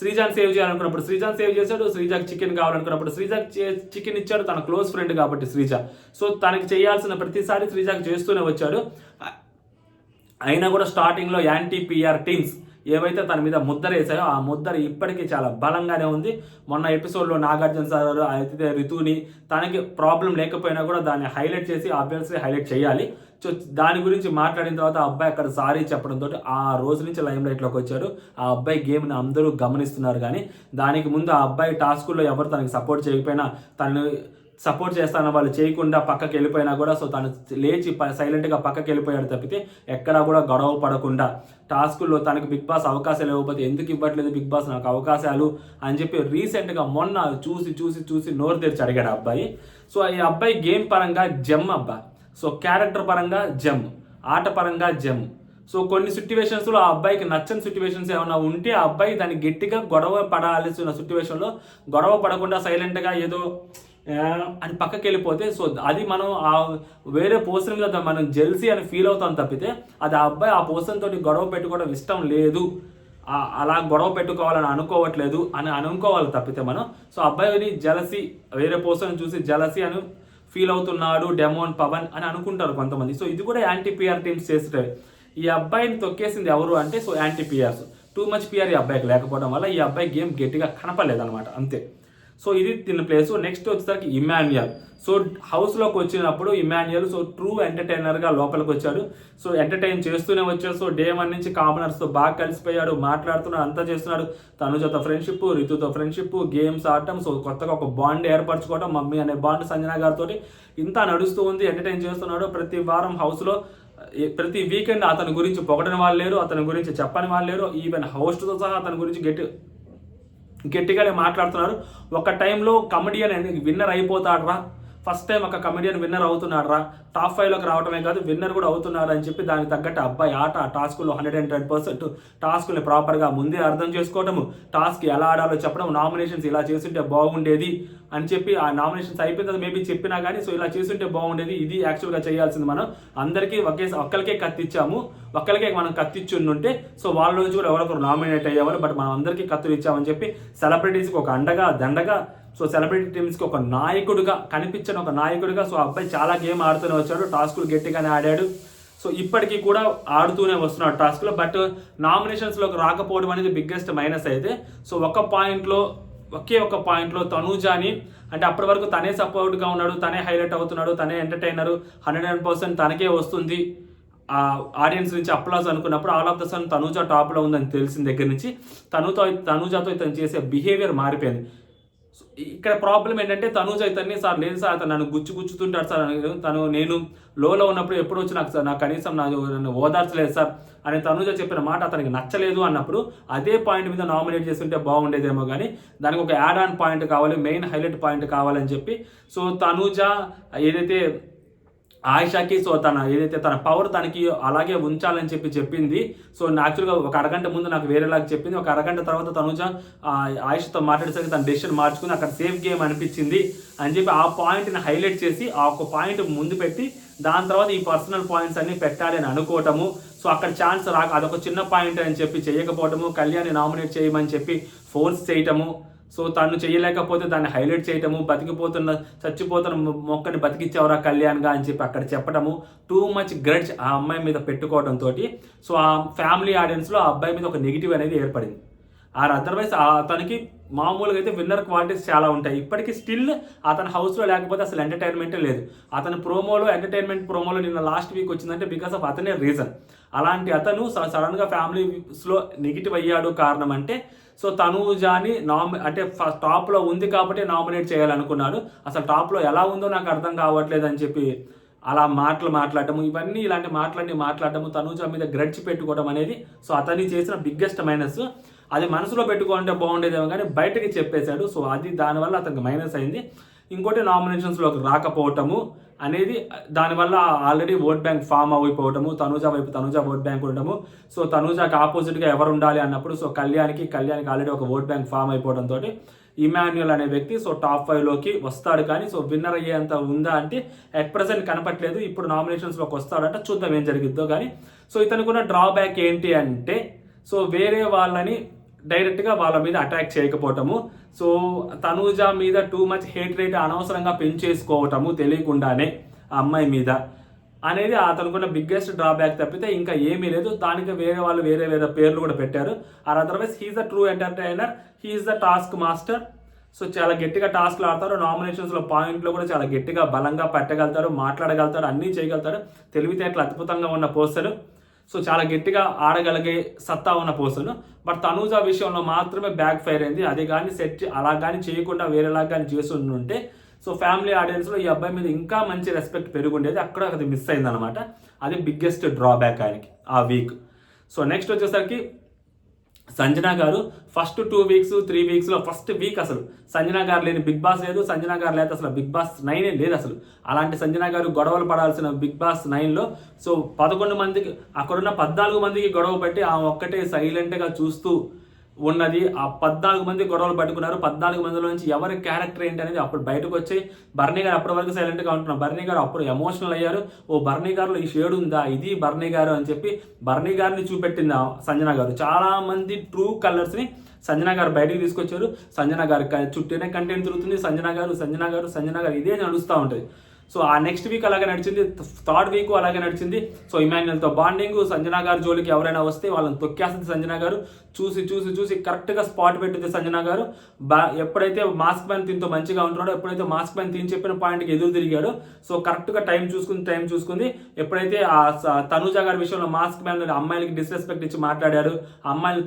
శ్రీజాన్ సేవ్ చేయాలనుకున్నప్పుడు శ్రీజాన్ సేవ్ చేశాడు, శ్రీజాకి చికెన్ కావాలనుకున్నప్పుడు శ్రీజాకి చికెన్ ఇచ్చాడు. తన క్లోజ్ ఫ్రెండ్ కాబట్టి శ్రీజ సో తనకి చేయాల్సిన ప్రతిసారి శ్రీజాకి చేస్తూనే వచ్చాడు. అయినా కూడా స్టార్టింగ్లో యాంటీ పిఆర్ టీమ్స్ ఏవైతే తన మీద ముద్ర వేసాయో ఆ ముద్ర ఇప్పటికీ చాలా బలంగానే ఉంది. మొన్న ఎపిసోడ్లో నాగార్జున సార్ అయితే రితుని తనకి ప్రాబ్లం లేకపోయినా కూడా దాన్ని హైలైట్ చేసి ఆబ్వియస్లీ హైలైట్ చేయాలి. సో దాని గురించి మాట్లాడిన తర్వాత ఆ అబ్బాయి అక్కడ సారీ చెప్పడంతో ఆ రోజు నుంచి లైమ్ లైట్లోకి వచ్చాడు. ఆ అబ్బాయి గేమ్ని అందరూ గమనిస్తున్నారు. కానీ దానికి ముందు ఆ అబ్బాయి టాస్కుల్లో ఎవరు తనకి సపోర్ట్ చేయకపోయినా, తను సపోర్ట్ చేస్తాన వాళ్ళు చేయకుండా పక్కకి వెళ్ళిపోయినా కూడా సో తను లేచి సైలెంట్గా పక్కకి వెళ్ళిపోయాడు తప్పితే ఎక్కడా కూడా గొడవ పడకుండా టాస్కుల్లో తనకు బిగ్ బాస్ అవకాశాలు ఇవ్వకపోతే ఎందుకు ఇవ్వట్లేదు బిగ్ బాస్ నాకు అవకాశాలు అని చెప్పి రీసెంట్గా మొన్న చూసి నోరు తెరిచి అడిగాడు ఆ అబ్బాయి. సో ఈ అబ్బాయి గేమ్ పరంగా జమ్ అబ్బా. సో క్యారెక్టర్ పరంగా జమ్, ఆట పరంగా జమ్. సో కొన్ని సిట్యువేషన్స్లో ఆ అబ్బాయికి నచ్చని సిట్యువేషన్స్ ఏమైనా ఉంటే ఆ అబ్బాయి దాన్ని గట్టిగా గొడవ పడాల్సిన సిట్యువేషన్లో గొడవ పడకుండా సైలెంట్గా ఏదో అని పక్కకి వెళ్ళిపోతే సో అది మనం ఆ వేరే పర్సన్ మీద మనం జెల్సీ అని ఫీల్ అవుతాం తప్పితే అది ఆ అబ్బాయి ఆ పర్సన్ తోటి గొడవ పెట్టుకోవడం ఇష్టం లేదు, అలా గొడవ పెట్టుకోవాలని అనుకోవట్లేదు అని అనుకోవాలి తప్పితే మనం. సో అబ్బాయిని జలసీ వేరే పర్సన్ చూసి జలసీ అని ఫీల్ అవుతున్నాడు డెమోన్ పవన్ అని అనుకుంటారు కొంతమంది. సో ఇది కూడా యాంటీ పిఆర్ టీమ్స్ చేస్తే ఈ అబ్బాయిని తొక్కేసింది ఎవరు అంటే so anti PRs. Two much PR ఈ అబ్బాయికి లేకపోవడం వల్ల ఈ అబ్బాయి గేమ్ గట్టిగా కనపడలేదు అనమాట, అంతే. సో ఇది తిన్న ప్లేస్. నెక్స్ట్ వచ్చేసరికి ఇమాన్యుయల్. సో హౌస్లోకి వచ్చినప్పుడు ఇమాన్యుయల్ సో ట్రూ ఎంటర్టైనర్గా లోపలికి వచ్చాడు. సో ఎంటర్టైన్ చేస్తూనే వచ్చాడు. సో డే 1 నుంచి కామనర్స్తో బాగా కలిసిపోయాడు, మాట్లాడుతున్నాడు, అంతా చేస్తున్నాడు. తనుజతో ఫ్రెండ్షిప్, రితుతో ఫ్రెండ్షిప్, గేమ్స్ ఆడటం, సో కొత్తగా ఒక బాండ్ ఏర్పరచుకోవడం, మమ్మీ అనే బాండ్ సంజన గారితో ఇంత నడుస్తూ ఉంది. ఎంటర్టైన్ చేస్తున్నాడు. ప్రతి వారం హౌస్లో ప్రతి వీకెండ్ అతని గురించి పొగడని వాళ్ళు లేరు, అతని గురించి చెప్పని వాళ్ళు లేరు. ఈవెన్ హోస్ట్తో సహా అతని గురించి గట్టిగానే మాట్లాడుతున్నారు. ఒక టైంలో కమెడియన్ విన్నర్ అయిపోతాడు రా, ఫస్ట్ టైం ఒక కమెడియన్ విన్నర్ అవుతున్నాడు రా, టాప్ 5లోకి రావడమే కాదు విన్నర్ కూడా అవుతున్నారు అని చెప్పి దానికి తగ్గట్టు అబ్బాయి ఆట టాస్కుల్లో 110% టాస్కుల్ని ప్రాపర్గా ముందే అర్థం చేసుకోవటము, టాస్క్ ఎలా ఆడాలో చెప్పడం, నామినేషన్స్ ఇలా చేస్తుంటే బాగుండేది అని చెప్పి ఆ నామినేషన్స్ అయిపోయిన తర్వాత మేబీ చెప్పినా కానీ సో ఇలా చేస్తుంటే బాగుండేది, ఇది యాక్చువల్గా చేయాల్సింది మనం అందరికీ ఒక్కరికే కత్తిచ్చాము, ఒక్కరికే మనం కత్తిచ్చుంటే సో వాళ్ళ నుంచి కూడా ఎవరొకరు నామినేట్ అయ్యేవారు, బట్ మనం అందరికీ కత్తులు ఇచ్చామని చెప్పి సెలబ్రిటీస్కి ఒక అండగా దండగా సో సెలబ్రిటీ టీమ్స్కి ఒక నాయకుడిగా కనిపించిన ఒక నాయకుడిగా సో అబ్బాయి చాలా గేమ్ ఆడుతూనే వచ్చాడు, టాస్కులు గట్టిగానే ఆడాడు. సో ఇప్పటికీ కూడా ఆడుతూనే వస్తున్నాడు టాస్క్లో. బట్ నామినేషన్స్లోకి రాకపోవడం అనేది బిగ్గెస్ట్ మైనస్ అయితే. సో ఒకే ఒక పాయింట్లో తనూజాని అంటే అప్పటి వరకు తనే సపోర్ట్గా ఉన్నాడు, తనే హైలైట్ అవుతున్నాడు, తనే ఎంటర్టైనర్, 100% తనకే వస్తుంది ఆడియన్స్ నుంచి అప్లాస్ అనుకున్నప్పుడు all of the sudden Tanuja టాప్లో ఉందని తెలిసిన దగ్గర నుంచి తనూజాతో ఇతను చేసే బిహేవియర్ మారిపోయింది. ఇక్కడ ప్రాబ్లం ఏంటంటే తనూజ ఇతన్ని సార్ లేదు సార్ అతను నన్ను గుచ్చుతుంటాడు సార్, నేను లోలో ఉన్నప్పుడు ఎప్పుడు వచ్చి నాకు కనీసం నన్ను ఓదార్చలేదు సార్ అని తనూజ చెప్పిన మాట అతనికి నచ్చలేదు అన్నప్పుడు అదే పాయింట్ మీద నామినేట్ చేస్తుంటే బాగుండేదేమో, కానీ దానికి ఒక యాడ్ ఆన్ పాయింట్ కావాలి, మెయిన్ హైలైట్ పాయింట్ కావాలని చెప్పి సో తనూజ ఏదైతే ఆయిషాకి సో ఏదైతే తన పవర్ తనకి అలాగే ఉంచాలని చెప్పింది. సో యాక్చువల్గా ఒక అరగంట ముందు నాకు వేరేలాగా చెప్పింది, ఒక అరగంట తర్వాత తనుజ ఆయిషతో మాట్లాడేసరికి తన డెసిషన్ మార్చుకుని అక్కడ సేఫ్ గేమ్ అనిపించింది అని చెప్పి ఆ పాయింట్ని హైలైట్ చేసి ఆ ఒక పాయింట్ ముందు పెట్టి దాని తర్వాత ఈ పర్సనల్ పాయింట్స్ అన్ని పెట్టాలి అని అనుకోవటము. సో అక్కడ ఛాన్స్ అదొక చిన్న పాయింట్ అని చెప్పి చేయకపోవటము, కళ్యాణ్ని నామినేట్ చేయమని చెప్పి ఫోర్స్ చేయటము, సో తను చేయలేకపోతే దాన్ని హైలైట్ చేయటము, చచ్చిపోతున్న మొక్కని బతికిచ్చేవరా కళ్యాణ్గా అని చెప్పి అక్కడ చెప్పటము, టూ మచ్ గ్రడ్జ్ ఆ అమ్మాయి మీద పెట్టుకోవడంతో సో ఆ ఫ్యామిలీ ఆడియన్స్లో ఆ అబ్బాయి మీద ఒక నెగిటివ్ అనేది ఏర్పడింది. అదర్వైజ్ అతనికి మామూలుగా అయితే విన్నర్ క్వాలిటీస్ చాలా ఉంటాయి. ఇప్పటికీ స్టిల్ అతని హౌస్లో లేకపోతే అసలు ఎంటర్టైన్మెంటే లేదు. అతని ఎంటర్టైన్మెంట్ ప్రోమోలో నిన్న లాస్ట్ వీక్ వచ్చిందంటే బికాస్ ఆఫ్ అతనే రీజన్. అలాంటి అతను సడన్గా ఫ్యామిలీస్లో నెగిటివ్ అయ్యాడు. కారణం అంటే సో తనూజాని అంటే టాప్లో ఉంది కాబట్టి నామినేట్ చేయాలనుకున్నాడు. అసలు టాప్లో ఎలా ఉందో నాకు అర్థం కావట్లేదు అని చెప్పి అలా మాట్లాడటము, ఇలాంటి మాట్లాడటము, తనూజా మీద గ్రడ్జ్ పెట్టుకోవడం అనేది సో అతని చేసిన బిగ్గెస్ట్ మైనస్. అది మనసులో పెట్టుకుంటే బాగుండేదేమో కానీ బయటకి చెప్పేశాడు. సో అది దానివల్ల అతనికి మైనస్ అయింది. ఇంకోటి నామినేషన్స్లోకి రాకపోవటము అనేది దానివల్ల ఆల్రెడీ ఓట్ బ్యాంక్ ఫామ్ అయిపోవటము, తనూజా వైపు తనూజా ఓట్ బ్యాంక్ ఉండటము. సో తనూజాకి ఆపోజిట్గా ఎవరు ఉండాలి అన్నప్పుడు సో కళ్యాణ్కి ఆల్రెడీ ఒక ఓట్ బ్యాంక్ ఫామ్ అయిపోవడంతో ఇమాన్యుయల్ అనే వ్యక్తి సో టాప్ 5లోకి వస్తాడు. కానీ సో విన్నర్ అయ్యేంత ఉందా అంటే అట్ ప్రెసెంట్ కనపట్లేదు. ఇప్పుడు నామినేషన్స్లోకి వస్తాడంట, చూద్దాం ఏం జరిగిద్దో. కానీ సో ఇతనుకున్న డ్రాబ్యాక్ ఏంటి అంటే సో వేరే వాళ్ళని డైరెక్ట్గా వాళ్ళ మీద అటాక్ చేయకపోవటము, సో తనూజా మీద టూ మచ్ హేట్ రేట్ అనవసరంగా పెంచేసుకోవటము తెలియకుండానే ఆ అమ్మాయి మీద. అనేది అతనుకున్న బిగ్గెస్ట్ డ్రాబ్యాక్ తప్పితే ఇంకా ఏమీ లేదు. దానికి వేరే వాళ్ళు వేరే వేరే పేర్లు కూడా పెట్టారు. Or otherwise he's the true entertainer, he's the task master. So చాలా గట్టిగా టాస్క్లు ఆడతారు. నామినేషన్స్లో పాయింట్లో కూడా చాలా గట్టిగా బలంగా పెట్టగలుగుతారు, మాట్లాడగలుగుతారు, అన్నీ చేయగలుగుతారు. తెలివితేటలు అద్భుతంగా ఉన్న పర్సన్. సో చాలా గట్టిగా ఆడగలిగే సత్తా ఉన్న పర్సన్. బట్ తనూజ విషయంలో మాత్రమే బ్యాక్ ఫైర్ అయింది. అది కానీ సెట్ అలా కానీ చేయకుండా వేరేలా కానీ చేస్తుంటే సో ఫ్యామిలీ ఆడియన్స్లో ఈ అబ్బాయి మీద ఇంకా మంచి రెస్పెక్ట్ పెరుగుండేది. అక్కడ అది మిస్ అయిందనమాట. అది బిగ్గెస్ట్ డ్రాబ్యాక్ ఆయనకి ఆ వీక్. సో నెక్స్ట్ వచ్చేసరికి సంజన గారు ఫస్ట్ 2 వీక్స్ 3 వీక్స్లో ఫస్ట్ వీక్ అసలు సంజన గారు లేని బిగ్ బాస్ లేదు. సంజన గారు లేదు అసలు బిగ్ బాస్ 9 లేదు అసలు. అలాంటి సంజన గారు గొడవలు పడాల్సిన బిగ్ బాస్ 9లో సో 11 మందికి అక్కడున్న 14 మందికి గొడవ పెట్టి ఆ ఒక్కటే సైలెంట్గా చూస్తూ ఉన్నది. ఆ 14 మంది గొడవలు పట్టుకున్నారు. 14 మందిలో నుంచి ఎవరి క్యారెక్టర్ ఏంటి అనేది అప్పుడు బయటకు వచ్చి బర్నీ గారు అప్పటి వరకు సైలెంట్గా ఉంటున్నారు. బర్నీ గారు అప్పుడు ఎమోషనల్ అయ్యారు. ఓ బర్నీ గారిలో ఈ షేడ్ ఉందా, ఇది బర్నీ గారు అని చెప్పి బర్నీ గారిని చూపెట్టింది సంజన గారు. చాలా మంది ట్రూ కలర్స్ని సంజన గారు బయటికి తీసుకొచ్చారు. సంజన గారు చుట్టూనే కంటెంట్ తిరుగుతుంది. సంజన గారు ఇదే నడుస్తూ ఉంటుంది. సో ఆ నెక్స్ట్ వీక్ అలాగే నడిచింది. థర్డ్ వీక్ అలాగే నడిచింది. సో ఇమాన్యుయల్తో బాండింగ్, సంజన గారు జోలికి ఎవరైనా వస్తే వాళ్ళని తొక్కేస్తుంది సంజన గారు. చూసి కరెక్ట్గా స్పాట్ పెట్టింది సంజన గారు. ఎప్పుడైతే మాస్క్ మ్యాన్ దీంతో మంచిగా ఉంటున్నాడో, ఎప్పుడైతే మాస్క్ మ్యాన్ దీని చెప్పిన పాయింట్కి ఎదురు తిరిగాడో సో కరెక్ట్గా టైం చూసుకుంది. ఎప్పుడైతే ఆ తనూజ గారి విషయంలో మాస్క్ మ్యాన్ అమ్మాయిలకి డిస్రెస్పెక్ట్ ఇచ్చి మాట్లాడారు, అమ్మాయిలు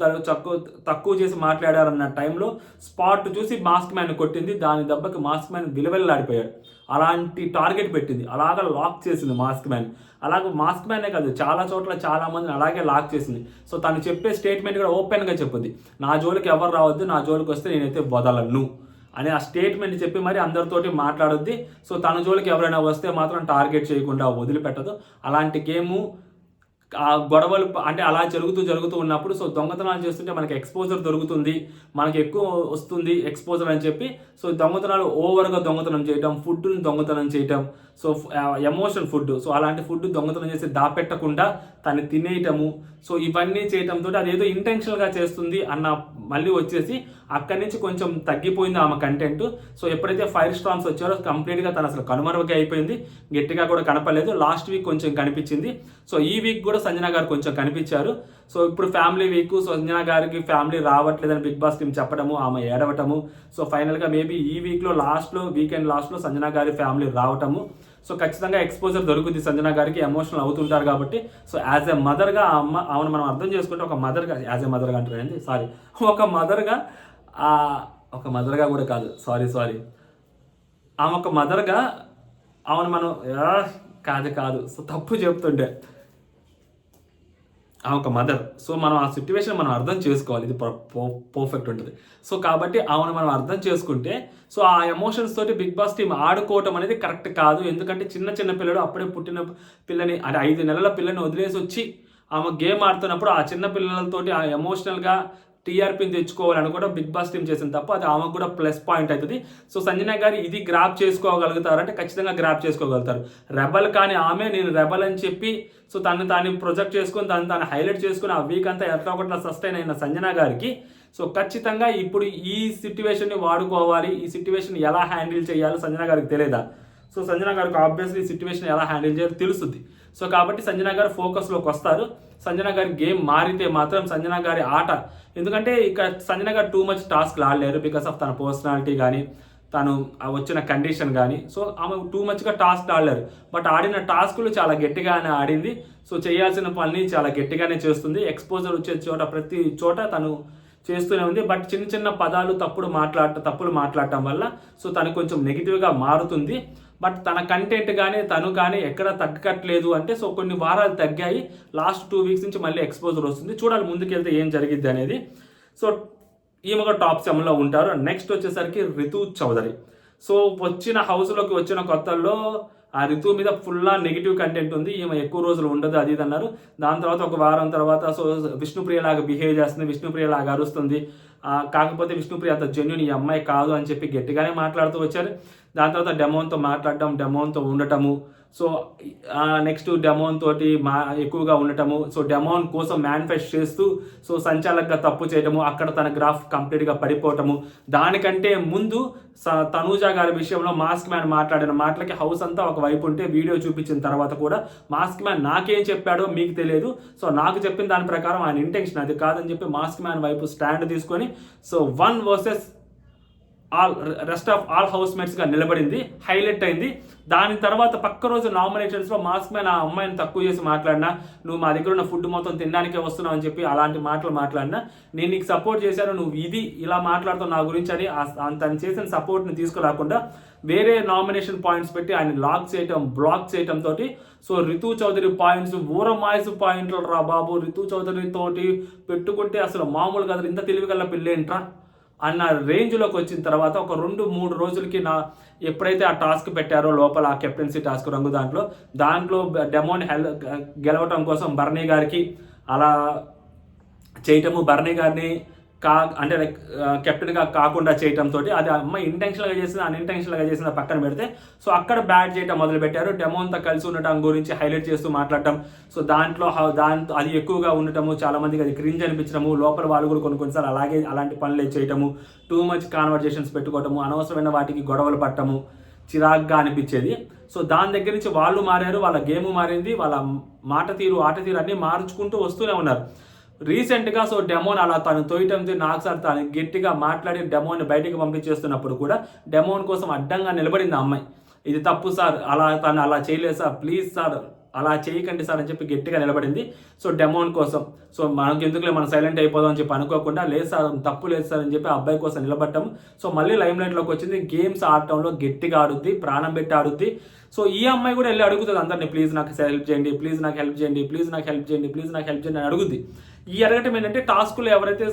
తక్కువ చేసి మాట్లాడారు అన్న టైంలో స్పాట్ చూసి మాస్క్ మ్యాన్ కొట్టింది. దాని దెబ్బకి మాస్క్ మ్యాన్ విలువెల్లాడిపోయాడు. అలాంటి టార్గెట్ పెట్టింది, అలాగా లాక్ చేసింది మాస్క్ మ్యాన్. అలాగే మాస్క్ మ్యానే కాదు చాలా చోట్ల చాలా మందిని అలాగే లాక్ చేసింది. సో తను చెప్పే స్టేట్మెంట్ కూడా ఓపెన్గా చెప్పుద్ది, నా జోలికి ఎవరు రావద్దు, నా జోలికి వస్తే నేనైతే వదలను అని ఆ స్టేట్మెంట్ చెప్పి మరి అందరితోటి మాట్లాడొద్ది. సో తన జోలికి ఎవరైనా వస్తే మాత్రం టార్గెట్ చేయకుండా వదిలిపెట్టదు. అలాంటి గేము ఆ గొడవలు అంటే అలా జరుగుతూ ఉన్నప్పుడు సో దొంగతనాలు చేస్తుంటే మనకి ఎక్స్పోజర్ దొరుకుతుంది, మనకి ఎక్కువ వస్తుంది ఎక్స్పోజర్ అని చెప్పి సో దొంగతనాలు ఓవర్గా దొంగతనం చేయటం, ఫుడ్ని దొంగతనం చేయటం, సో ఎమోషన్ ఫుడ్, సో అలాంటి ఫుడ్ దొంగతనం చేసి దాపెట్టకుండా తను తినేయటము, సో ఇవన్నీ చేయటంతో అదేదో ఇంటెన్షనల్గా చేస్తుంది అన్న మళ్ళీ వచ్చేసి అక్కడి నుంచి కొంచెం తగ్గిపోయింది ఆమె కంటెంట్. సో ఎప్పుడైతే ఫైర్ స్టార్మ్స్ వచ్చారో కంప్లీట్గా తను అసలు కనుమరుగు అయిపోయింది, గట్టిగా కూడా కనపడలేదు. లాస్ట్ వీక్ కొంచెం కనిపించింది. సో ఈ వీక్ కూడా సంజన గారు కొంచెం కనిపించారు. సో ఇప్పుడు ఫ్యామిలీ వీక్, సంజన గారికి ఫ్యామిలీ రావట్లేదని బిగ్ బాస్ టీం చెప్పడము, ఆమె ఏడవటము, సో ఫైనల్గా మేబీ ఈ వీక్లో వీకెండ్ లాస్ట్లో సంజన గారి ఫ్యామిలీ రావటము. సో ఖచ్చితంగా ఎక్స్పోజర్ దొరుకుతుంది సంజన గారికి, ఎమోషనల్ అవుతుంటారు కాబట్టి. సో యాజ్ ఎ మదర్గా ఆమెను మనం అర్థం చేసుకుంటే ఒక మదర్గా, యాజ్ ఎ మదర్గా అంటారండి సారీ, ఒక మదర్గా కూడా కాదు సారీ ఆమె ఒక మదర్గా ఆమెను మనం కాదు సో తప్పు చెప్తుంటే ఒక మదర్. సో మనం ఆ సిచ్యువేషన్ మనం అర్థం చేసుకోవాలి, ఇది పర్ఫెక్ట్ ఉంటుంది. సో కాబట్టి ఆమెను మనం అర్థం చేసుకుంటే సో ఆ ఎమోషన్స్ తోటి బిగ్ బాస్ టీం ఆడుకోవటం అనేది కరెక్ట్ కాదు. ఎందుకంటే చిన్న పిల్లడు అప్పుడే పుట్టిన పిల్లని అంటే 5 నెలల పిల్లని వదిలేసి వచ్చి ఆమె గేమ్ ఆడుతున్నప్పుడు ఆ చిన్న పిల్లలతోటి ఆ ఎమోషనల్గా టీఆర్పీని తెచ్చుకోవాలనుకోవడం బిగ్ బాస్ టీం చేసిన తప్ప అది ఆమెకు కూడా ప్లస్ పాయింట్ అవుతుంది. సో సంజన గారు ఇది గ్రాప్ చేసుకోగలుగుతారంటే ఖచ్చితంగా గ్రాప్ చేసుకోగలుగుతారు. రెబల్ కానీ ఆమె నేను రెబల్ అని చెప్పి సో తాను ప్రొజెక్ట్ చేసుకొని తాను హైలైట్ చేసుకుని ఆ వీక్ అంతా ఎట్లా ఒకట్లా సస్టైన్ అయిన సంజన గారికి సో ఖచ్చితంగా ఇప్పుడు ఈ సిట్యువేషన్ని వాడుకోవాలి, ఈ సిట్యువేషన్ ఎలా హ్యాండిల్ చేయాలో సంజన గారికి తెలియదా? సో సంజన గారికి ఆబ్వియస్లీ ఈ సిట్యువేషన్ ఎలా హ్యాండిల్ చేయాలో తెలుస్తుంది. సో కాబట్టి సంజన గారు ఫోకస్లోకి వస్తారు. సంజన గారి గేమ్ మారితే మాత్రం సంజన గారి ఆట, ఎందుకంటే ఇక్కడ సంజన గారు టూ మచ్ టాస్క్లు ఆడలేరు బికాస్ ఆఫ్ తన పర్సనాలిటీ కానీ తను వచ్చిన కండిషన్ కానీ. సో ఆమె టూ మచ్గా టాస్క్ ఆడలేరు. బట్ ఆడిన టాస్కులు చాలా గట్టిగానే ఆడింది. సో చేయాల్సిన పని చాలా గట్టిగానే చేస్తుంది. ఎక్స్పోజర్ వచ్చే ప్రతి చోట తను చేస్తూనే ఉంది. బట్ చిన్న పదాలు తప్పులు మాట్లాడటం వల్ల సో తను కొంచెం నెగిటివ్గా మారుతుంది. బట్ తన కంటెంట్ కానీ తను కానీ ఎక్కడ తగ్గట్లేదు అంటే సో కొన్ని వారాలు తగ్గాయి. లాస్ట్ 2 వీక్స్ నుంచి మళ్ళీ ఎక్స్పోజర్ వస్తుంది. చూడాలి ముందుకెళ్తే ఏం జరిగిద్ది అనేది. సో ఈమె టాప్ 7లో ఉంటారు. నెక్స్ట్ వచ్చేసరికి రితు చౌదరి. సో హౌస్లోకి వచ్చిన కొత్తల్లో ఆ రితు మీద ఫుల్లా నెగిటివ్ కంటెంట్ ఉంది, ఈమె ఎక్కువ రోజులు ఉండదు అది అన్నారు. దాని తర్వాత ఒక వారం తర్వాత సో విష్ణుప్రియలాగా బిహేవ్ చేస్తుంది, విష్ణుప్రియలాగా అరుస్తుంది. కాకపోతే విష్ణుప్రియ అంత జెన్యున్ ఈ అమ్మాయి కాదు అని చెప్పి గట్టిగానే మాట్లాడుతూ వచ్చారు. దాని తర్వాత డెమోన్తో మాట్లాడటం, డెమోన్తో ఉండటము, సో నెక్స్ట్ డెమోన్ తోటి ఎక్కువగా ఉండటము, సో డెమోన్ కోసం మేనిఫెస్ట్ చేస్తూ సో సంచాలకంగా తప్పు చేయటము, అక్కడ తన గ్రాఫ్ కంప్లీట్గా పడిపోవటము. దానికంటే ముందు తనూజా గారి విషయంలో మాస్క్ మ్యాన్ మాట్లాడిన మాటలకి హౌస్ అంతా ఒక వైపు ఉంటే వీడియో చూపించిన తర్వాత కూడా మాస్క్ మ్యాన్ నాకేం చెప్పాడో మీకు తెలియదు, సో నాకు చెప్పిన దాని ప్రకారం ఆయన ఇంటెన్షన్ అది కాదని చెప్పి మాస్క్ మ్యాన్ వైపు స్టాండ్ తీసుకొని so 1 versus rest of all house మేట్స్గా నిలబడింది, హైలైట్ అయింది. దాని తర్వాత పక్క రోజు నామినేషన్స్లో మాస్క్ మ్యాన్ ఆ అమ్మాయిని తక్కువ చేసి మాట్లాడినా, నువ్వు మా దగ్గర ఉన్న ఫుడ్ మొత్తం తినడానికే వస్తున్నావు అని చెప్పి అలాంటి మాటలు మాట్లాడినా, నేను నీకు సపోర్ట్ చేశాను, నువ్వు ఇలా మాట్లాడుతావు నా గురించి అని తను చేసిన సపోర్ట్ని తీసుకురాకుండా వేరే నామినేషన్ పాయింట్స్ పెట్టి ఆయన లాక్ చేయటం, బ్లాక్ చేయటం తోటి సో రితు చౌదరి పాయింట్స్ ఊరమాయిస్ పాయింట్లు రా బాబు, రితు చౌదరి తోటి పెట్టుకుంటే అసలు మామూలు కదా, ఇంత తెలివిగల పిల్లేంట్రా అన్న రేంజ్లోకి వచ్చిన తర్వాత ఒక 2-3 రోజులకి ఎప్పుడైతే ఆ టాస్క్ పెట్టారో లోపల ఆ కెప్టెన్సీ టాస్క్ రంగు దాంట్లో డెమోని గెలవటం కోసం బర్నీ గారికి అలా చేయటము, బర్నీ గారిని అంటే లైక్ కెప్టెన్గా కాకుండా చేయటంతో అది అమ్మాయి ఇంటెన్షనల్గా చేసింది, అన్ఇంటెన్షనల్గా చేసిన పక్కన పెడితే సో అక్కడ బ్యాట్ చేయటం మొదలుపెట్టారు. డెమోన్తో కలిసి ఉండటం గురించి హైలైట్ చేస్తూ మాట్లాడటం, సో దాంట్లో అది ఎక్కువగా ఉండటము, చాలా మందికి అది క్రింజ్ అనిపించడము, లోపల వాళ్ళు కూడా కొన్నిసార్లు అలాంటి పనులు చేయటము, టూ మచ్ కాన్వర్జేషన్స్ పెట్టుకోవటము, అనవసరమైన వాటికి గొడవలు పట్టము, చిరాగ్గా అనిపించేది. సో దాని దగ్గర నుంచి వాళ్ళు మారారు, వాళ్ళ గేమ్ మారింది, వాళ్ళ మాట తీరు ఆట తీరు అన్నీ మార్చుకుంటూ వస్తూనే ఉన్నారు. రీసెంట్గా సో డెమోన్ అలా తను తోయటంతో నాకు సార్ తను గట్టిగా మాట్లాడి డెమోని బయటికి పంపించేస్తున్నప్పుడు కూడా డెమోన్ కోసం అడ్డంగా నిలబడింది ఆ అమ్మాయి. ఇది తప్పు సార్, తను అలా చేయలేదు సార్, ప్లీజ్ సార్ అలా చేయకండి సార్ అని చెప్పి గట్టిగా నిలబడింది. సో డెమోన్ కోసం సో మనకి ఎందుకులే మనం సైలెంట్ అయిపోదాం అని చెప్పి అనుకోకుండా, లేదు సార్ తప్పు లేదు సార్ అని చెప్పి అబ్బాయి కోసం నిలబడటం. సో మళ్ళీ లైమ్ లైట్లోకి వచ్చింది, గేమ్స్ ఆడటంలో గట్టిగా ఆడుద్ది, ప్రాణం పెట్టి ఆడుద్ది. సో ఈ అమ్మాయి కూడా వెళ్ళి అడుగుతుంది అందరినీ, ప్లీజ్ నాకు హెల్ప్ చేయండి, ప్లీజ్ నాకు హెల్ప్ చేయండి, ప్లీజ్ నాకు హెల్ప్ చేయండి, ప్లీజ్ నాకు హెల్ప్ చేయండి అని అడుగుద్ది. ఈ అడగటం ఏంటంటే టాస్కులు ఎవరైతే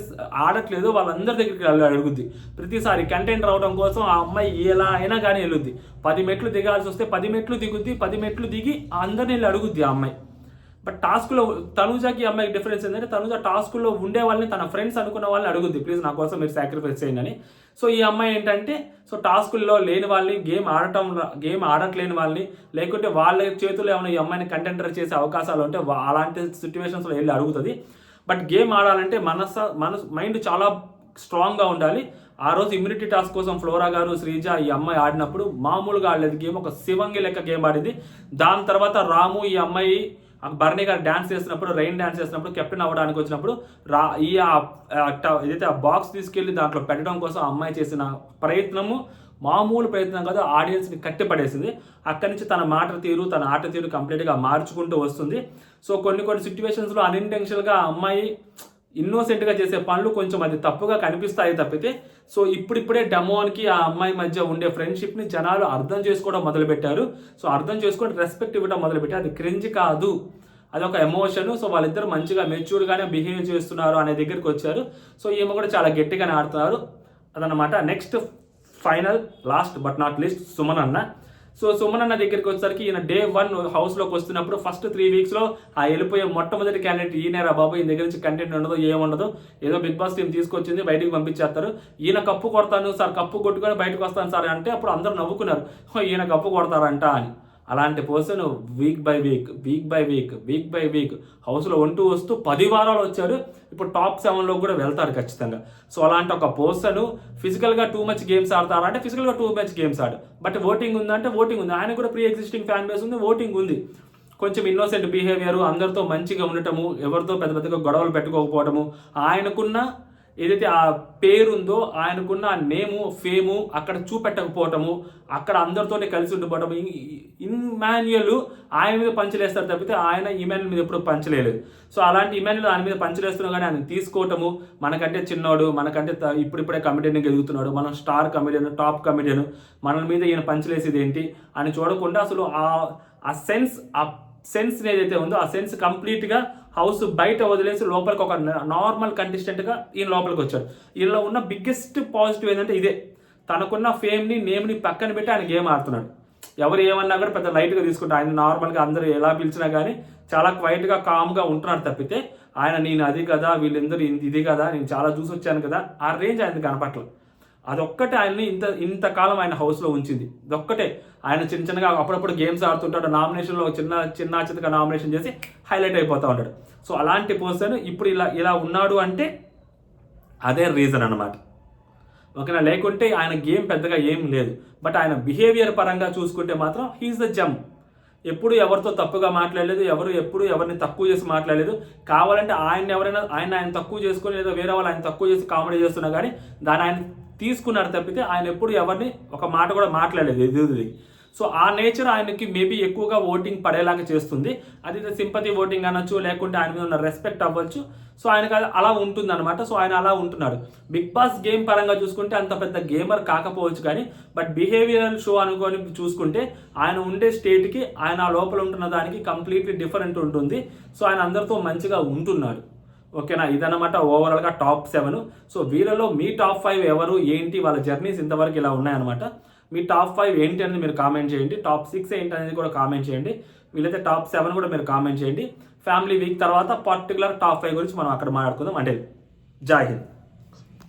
ఆడట్లేదో వాళ్ళందరి దగ్గరికి అడుగుద్ది. ప్రతిసారి కంటెంట్ రావడం కోసం ఆ అమ్మాయి ఎలా అయినా కానీ వెళ్ళుద్ది. 10 మెట్లు దిగాల్సి వస్తే 10 మెట్లు దిగుద్ది, 10 మెట్లు దిగి అందరిని వెళ్ళి అడుగుద్ది ఆ అమ్మాయి. బట్ టాస్క్లో తనుజాకి అమ్మాయికి డిఫరెన్స్ ఏంటంటే తనుజా టాస్కుల్లో ఉండే వాళ్ళని, తన ఫ్రెండ్స్ అనుకున్న వాళ్ళని అడుగుద్ది, ప్లీజ్ నా కోసం మీరు సాక్రిఫైస్ చేయండి అని. సో ఈ అమ్మాయి ఏంటంటే సో టాస్కుల్లో లేని వాళ్ళని, గేమ్ ఆడట్లేని వాళ్ళని, లేకుంటే వాళ్ళ చేతుల్లో ఏమైనా ఈ అమ్మాయిని కంటెంటర్ చేసే అవకాశాలు ఉంటే అలాంటి సిచ్యువేషన్స్లో వెళ్ళి అడుగుతుంది. బట్ గేమ్ ఆడాలంటే మైండ్ చాలా స్ట్రాంగ్గా ఉండాలి. ఆ రోజు ఇమ్యూనిటీ టాస్క్ కోసం ఫ్లోరా గారు, శ్రీజ ఈ అమ్మాయి ఆడినప్పుడు మామూలుగా ఆడలేదు గేమ్, ఒక శివంగి లెక్క గేమ్ ఆడింది. దాని తర్వాత రాము ఈ అమ్మాయి బర్నీ గారు డ్యాన్స్ చేసినప్పుడు, రెయిన్ డ్యాన్స్ చేసినప్పుడు, కెప్టెన్ అవ్వడానికి వచ్చినప్పుడు ఏదైతే ఆ బాక్స్ తీసుకెళ్లి దాంట్లో పెట్టడం కోసం ఆ అమ్మాయి చేసిన ప్రయత్నము మామూలు ప్రయత్నం కాదు, ఆడియన్స్ని కట్టిపడేసింది. అక్కడి నుంచి తన తన ఆట తీరు కంప్లీట్గా మార్చుకుంటూ వస్తుంది. సో కొన్ని సిచ్యువేషన్స్లో అన్ఇంటెన్షనల్గా ఆ అమ్మాయి ఇన్నోసెంట్గా చేసే పనులు కొంచెం అది తప్పుగా కనిపిస్తాయి తప్పితే, సో ఇప్పుడిప్పుడే డెమోన్కి ఆ అమ్మాయి మధ్య ఉండే ఫ్రెండ్షిప్ని జనాలు అర్థం చేసుకోవడం మొదలుపెట్టారు. సో అర్థం చేసుకొని రెస్పెక్ట్ ఇవ్వడం మొదలుపెట్టారు. అది క్రింజ్ కాదు, అదొక ఎమోషన్. సో వాళ్ళిద్దరు మంచిగా మెచ్యూర్గానే బిహేవ్ చేస్తున్నారు అనే దగ్గరికి వచ్చారు. సో ఈమె కూడా చాలా గట్టిగానే ఆడుతున్నారు అదనమాట. Next final last but not least Suman అన్న. సో సుమన్ అన్న దగ్గరికి వచ్చేసరికి ఈయన Day 1 హౌస్లోకి వస్తున్నప్పుడు ఫస్ట్ 3 వీక్స్లో ఆ వెళ్ళిపోయే మొట్టమొదటి క్యాండిడేట్ ఈయనరా బాబు, ఈయన దగ్గర నుంచి కంటెంట్ ఉండదు, ఏముండదు, ఏదో బిగ్ బాస్ టీం తీసుకొచ్చింది బయటికి పంపించేస్తారు, ఈయన కప్పు కొడతాను సార్, కప్పు కొట్టుకొని బయటకు వస్తాను సార్ అంటే అప్పుడు అందరూ నవ్వుకున్నారు, ఈయన కప్పు కొడతారంట అని. అలాంటి పర్సన్ వీక్ బై వీక్ హౌస్లో వస్తూ 10 వారాలు వచ్చారు. ఇప్పుడు టాప్ 7లో కూడా వెళ్తారు ఖచ్చితంగా. సో అలాంటి ఒక పర్సన్ ఫిజికల్గా టూ మచ్ గేమ్స్ ఆడతారా అంటే ఫిజికల్గా టూ మచ్ గేమ్స్ ఆడు, బట్ ఓటింగ్ ఉందంటే ఓటింగ్ ఉంది. ఆయన కూడా ప్రీ ఎగ్జిస్టింగ్ ఫ్యాన్ బేస్ ఉంది, ఓటింగ్ ఉంది. కొంచెం ఇన్నోసెంట్ బిహేవియర్, అందరితో మంచిగా ఉండటము, ఎవరితో పెద్దగా గొడవలు పెట్టుకోకపోవటము, ఆయనకున్న ఏదైతే ఆ పేరుందో, ఆయనకున్న నేము ఫేము అక్కడ చూపెట్టకపోవటము, అక్కడ అందరితోనే కలిసి ఉండిపోవటము. ఇమాన్యుయల్ ఆయన మీద పంచలేస్తారు తప్పితే ఆయన ఇమాన్యుల్ మీద ఎప్పుడు పంచలేదు. సో అలాంటి ఇమాన్యుల్ ఆయన మీద పంచలేస్తున్నా కానీ ఆయన తీసుకోవటము, మనకంటే చిన్నోడు, మనకంటే ఇప్పుడిప్పుడే కమెడియన్ ఎదుగుతున్నాడు, మనం స్టార్ కమెడియన్, టాప్ కమెడియన్, మన మీద ఈయన పంచలేసేది ఏంటి అని చూడకుండా అసలు ఆ సెన్స్ ఏదైతే ఉందో ఆ సెన్స్ కంప్లీట్గా హౌస్ బయట వదిలేసి లోపలికి ఒక నార్మల్ కంటెస్టెంట్గా ఈయన లోపలికి వచ్చాడు. ఈయనలో ఉన్న బిగ్గెస్ట్ పాజిటివ్ ఏంటంటే ఇదే, తనకున్న ఫేమ్ని నేమ్ని పక్కన పెట్టి ఆయన గేమ్ ఆడుతున్నాడు. ఎవరు ఏమన్నా కూడా పెద్ద లైట్గా తీసుకుంటారు. ఆయన నార్మల్గా అందరూ ఎలా పిలిచినా కానీ చాలా క్వైట్గా కామ్గా ఉంటున్నాడు తప్పితే ఆయన నేను అది కదా, వీళ్ళందరూ ఇది కదా, నేను చాలా చూసి వచ్చాను కదా, ఆ రేంజ్ ఆయనకి కనపట్లేదు. అదొక్కటే ఆయన్ని ఇంతకాలం ఆయన హౌస్లో ఉంచింది. అదొక్కటే. ఆయన చిన్నగా అప్పుడప్పుడు గేమ్స్ ఆడుతుంటాడు, నామినేషన్లో చిన్న చితక నామినేషన్ చేసి హైలైట్ అయిపోతూ ఉంటాడు. సో అలాంటి పర్సన్ ఇప్పుడు ఇలా ఉన్నాడు అంటే అదే రీజన్ అనమాట. ఓకేనా. లేకుంటే ఆయన గేమ్ పెద్దగా ఏం లేదు. బట్ ఆయన బిహేవియర్ పరంగా చూసుకుంటే మాత్రం హీఈస్ ద జమ్. ఎప్పుడు ఎవరితో తప్పుగా మాట్లాడలేదు, ఎప్పుడు ఎవరిని తక్కువ చేసి మాట్లాడలేదు. కావాలంటే ఆయన తక్కువ చేసుకొని లేదా వేరే వాళ్ళు ఆయన తక్కువ చేసి కామెడీ చేస్తున్నా కానీ దాన్ని ఆయన తీసుకున్నారు తప్పితే ఆయన ఎప్పుడు ఎవరిని ఒక మాట కూడా మాట్లాడలేదు ఎదురుది. సో ఆ నేచర్ ఆయనకి మేబీ ఎక్కువగా ఓటింగ్ పడేలాగా చేస్తుంది. అది సింపతి ఓటింగ్ అనొచ్చు, లేకుంటే ఆయన మీద ఉన్న రెస్పెక్ట్ అవ్వచ్చు. సో ఆయనకు అలా ఉంటుంది అనమాట. సో ఆయన అలా ఉంటున్నాడు. బిగ్ బాస్ గేమ్ పరంగా చూసుకుంటే అంత పెద్ద గేమర్ కాకపోవచ్చు కానీ బట్ బిహేవియరల్ షో అనుకొని చూసుకుంటే ఆయన ఉండే స్టేట్కి ఆయన ఆ లోపల ఉంటున్న దానికి కంప్లీట్లీ డిఫరెంట్ ఉంటుంది. సో ఆయన అందరితో మంచిగా ఉంటున్నాడు. ఓకేనా. ఇదన్నమాట ఓవరాల్గా టాప్ 7. సో వీళ్ళలో మీ టాప్ 5 ఎవరు ఏంటి, వాళ్ళ జర్నీస్ ఇంతవరకు ఇలా ఉన్నాయన్నమాట. మీ టాప్ 5 ఏంటి అనేది మీరు కామెంట్ చేయండి. టాప్ 6 ఏంటి అనేది కూడా కామెంట్ చేయండి. వీళ్ళైతే టాప్ 7 కూడా మీరు కామెంట్ చేయండి. ఫ్యామిలీ వీక్ తర్వాత పర్టికులర్ టాప్ 5 గురించి మనం అక్కడ మాట్లాడుకుందాం. అంటే జై హింద్.